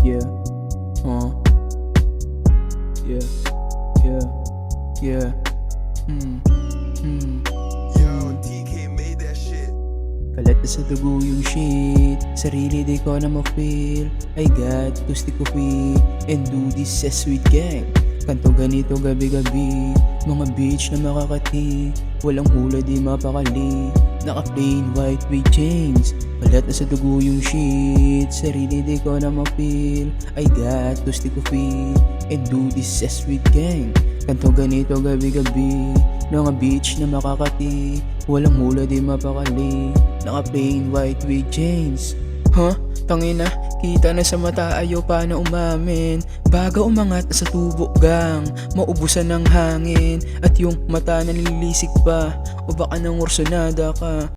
Yeah, yeah, yeah, yeah. Yo, DK made that shit. Kalat na sa dugo yung shit, sarili di ko na ma-feel. I got to stick to it and do this as sweet gang. Kanto ganito gabi-gabi, mga bitch na makakati. Walang hula di mapakali, naka plain white with chains. Kalat na sa dugo yung shit, sarili di ko na ma-feel. I got to stick to it and do this as sweet gang. Kanto ganito gabi-gabi, mga bitch na makakati. Walang hula di mapakali, naka plain white with chains. Tangina, kita na sa mata, ayaw pa na umamin. Baga umangat sa tubo gang, maubusan ng hangin. At yung mata nalilisik pa, o baka nang orsonada ka.